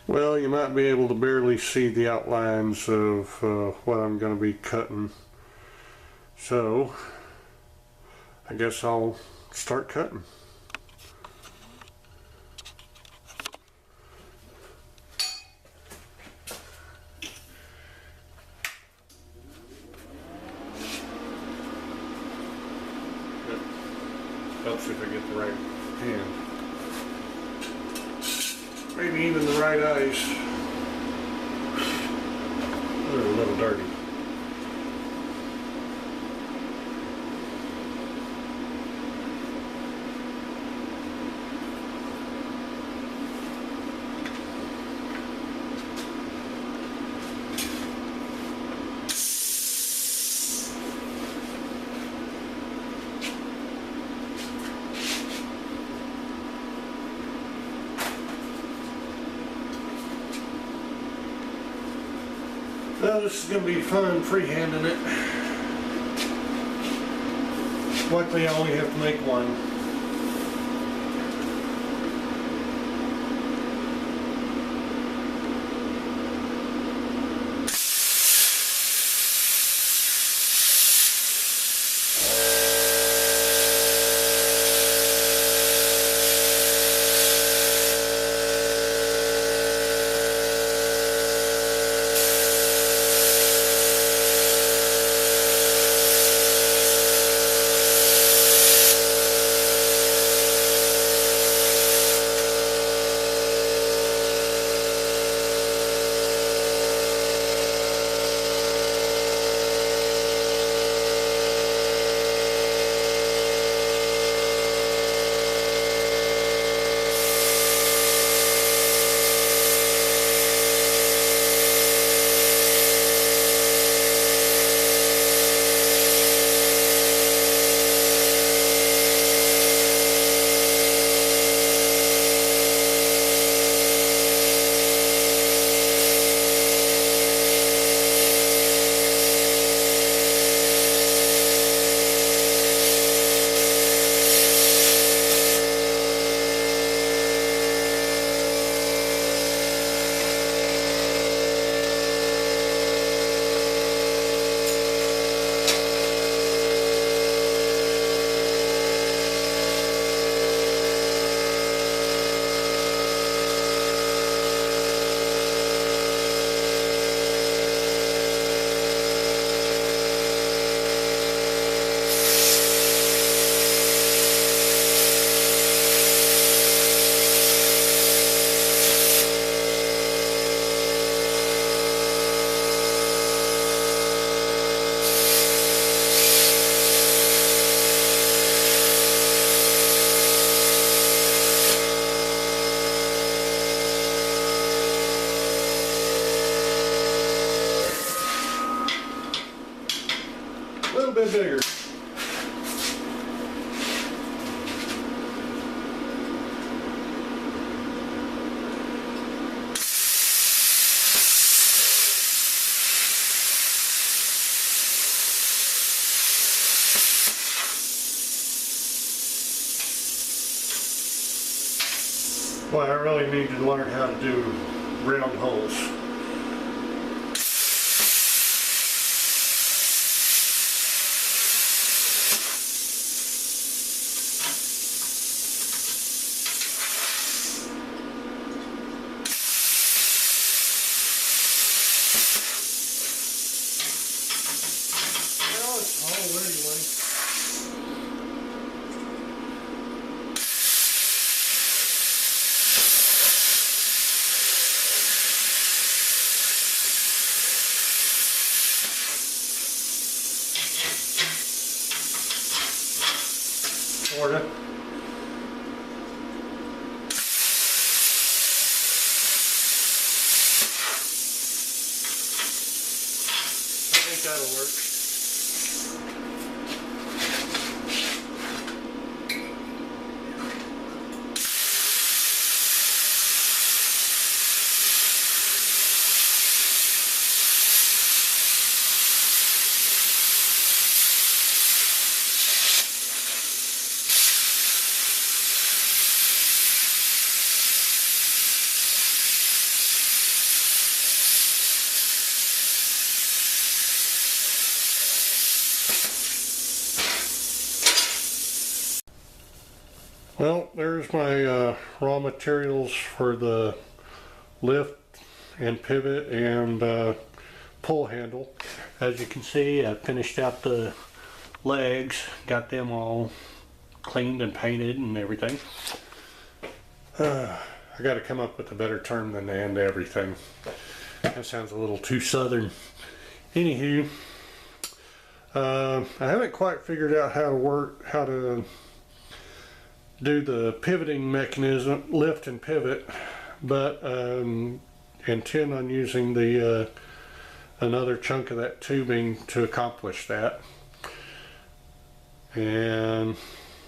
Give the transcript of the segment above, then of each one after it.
Well, you might be able to barely see the outlines of what I'm going to be cutting. So, I guess I'll start cutting. Helps if I get the right hand. Maybe even the right eyes. They're a little dirty. Well, this is going to be fun freehanding it. Luckily, I only have to make one. A little bit bigger. Boy, I really need to learn how to do round holes. Well, it's all anyway. Sorta. I think that'll work. Well, there's my raw materials for the lift and pivot and pull handle. As you can see, I finished out the legs, got them all cleaned and painted and everything. I got to come up with a better term than and everything. That sounds a little too southern. Anywho, I haven't quite figured out how to do the pivoting mechanism, lift and pivot, but intend on using the another chunk of that tubing to accomplish that. And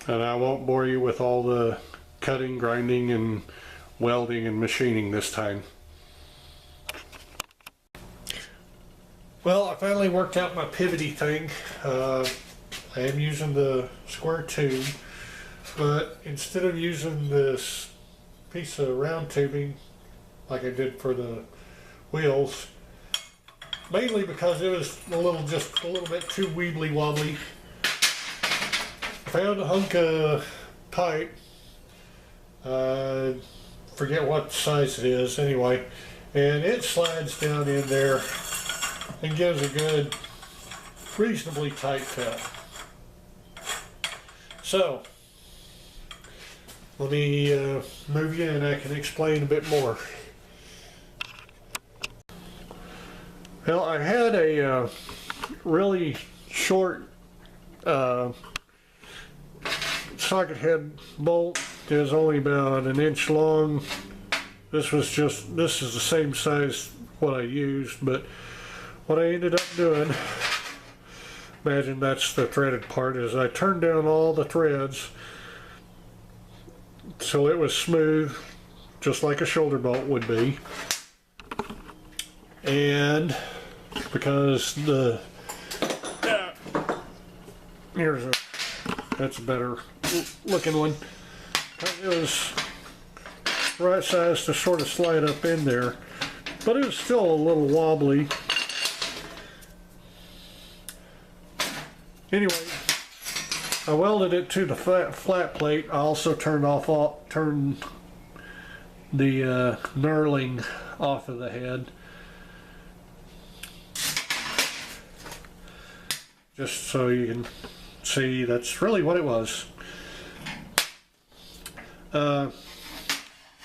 I won't bore you with all the cutting, grinding, and welding and machining this time. Well, I finally worked out my pivoty thing. I am using the square tube, but instead of using this piece of round tubing like I did for the wheels, mainly because it was just a little bit too weebly wobbly, found a hunk of pipe. Forget what size it is anyway, and it slides down in there and gives a good, reasonably tight fit. So let me move you and I can explain a bit more. Well, I had a really short socket head bolt. It was only about 1 inch long. This is the same size what I used, but what I ended up doing, imagine that's the threaded part, is I turned down all the threads so it was smooth, just like a shoulder bolt would be. And because that's a better looking one. It was right size to sort of slide up in there, but it was still a little wobbly. Anyway, I welded it to the flat plate. I also turned the knurling off of the head, just so you can see that's really what it was.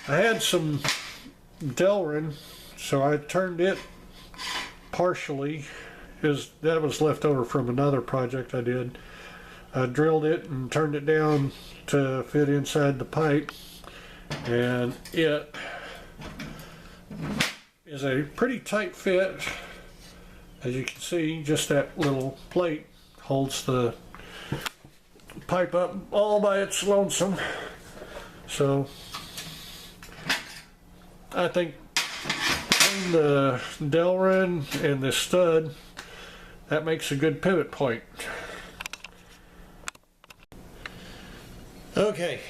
I had some Delrin, so I turned it partially. That was left over from another project I did. I drilled it and turned it down to fit inside the pipe, and it is a pretty tight fit. As you can see, just that little plate holds the pipe up all by its lonesome. So I think between the Delrin and the stud, that makes a good pivot point. Okay,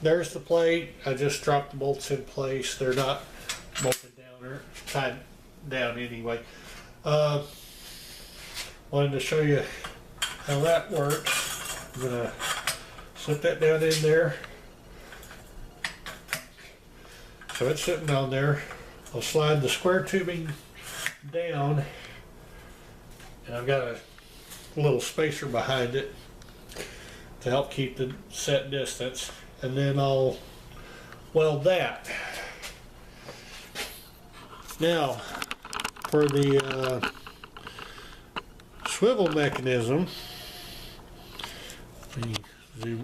there's the plate. I just dropped the bolts in place. They're not bolted down or tied down anyway. Wanted to show you how that works. I'm gonna slip that down in there. So it's sitting down there. I'll slide the square tubing down, and I've got a little spacer behind it to help keep the set distance, and then I'll weld that. Now for the swivel mechanism, let me zoom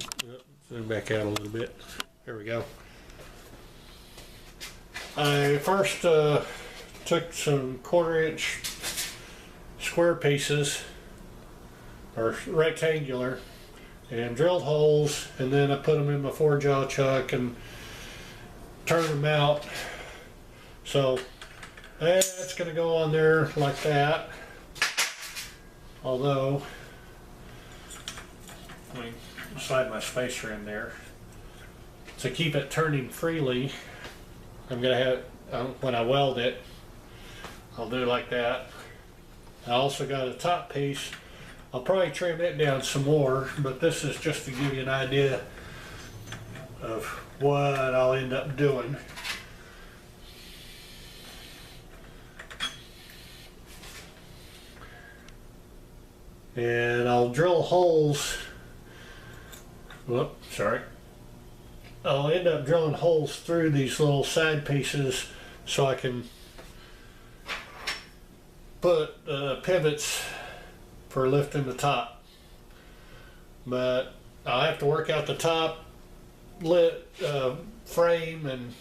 back out a little bit. There we go. I first took some 1/4 inch square pieces, or rectangular, and drilled holes, and then I put them in my 4-jaw chuck and turned them out. So that's going to go on there like that. Although, let me slide my spacer in there. To keep it turning freely, I'm going to have, when I weld it, I'll do it like that. I also got a top piece. I'll probably trim it down some more, but this is just to give you an idea of what I'll end up doing. And I'll drill holes. Whoop, sorry. I'll end up drilling holes through these little side pieces so I can put pivots for lifting the top. But I'll have to work out the top frame and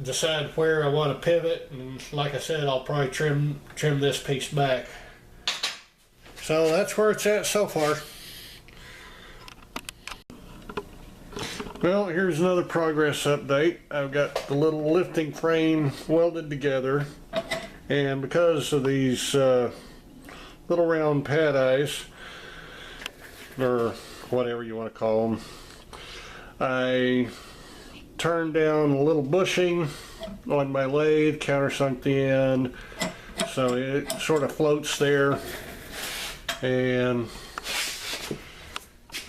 decide where I want to pivot, and like I said, I'll probably trim this piece back. So that's where it's at so far. Well, here's another progress update. I've got the little lifting frame welded together, and because of these little round pad eyes, or whatever you want to call them, I turned down a little bushing on my lathe, countersunk the end, so it sort of floats there, and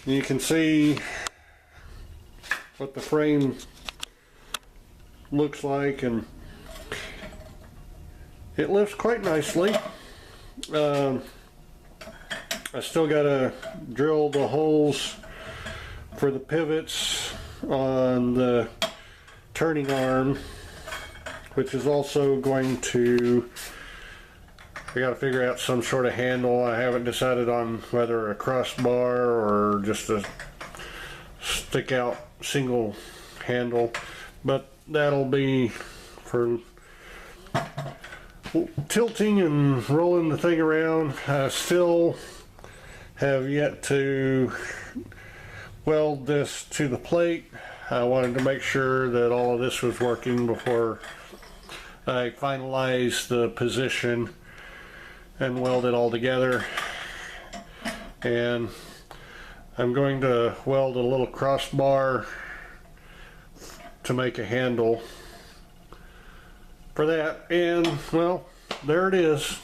you can see what the frame looks like, and it lifts quite nicely. I still gotta drill the holes for the pivots on the turning arm, which is also going to, I gotta figure out some sort of handle. I haven't decided on whether a crossbar or just a stick out single handle, but that'll be for tilting and rolling the thing around. I still have yet to weld this to the plate. I wanted to make sure that all of this was working before I finalize the position and weld it all together. And I'm going to weld a little crossbar to make a handle for that, and well, there it is.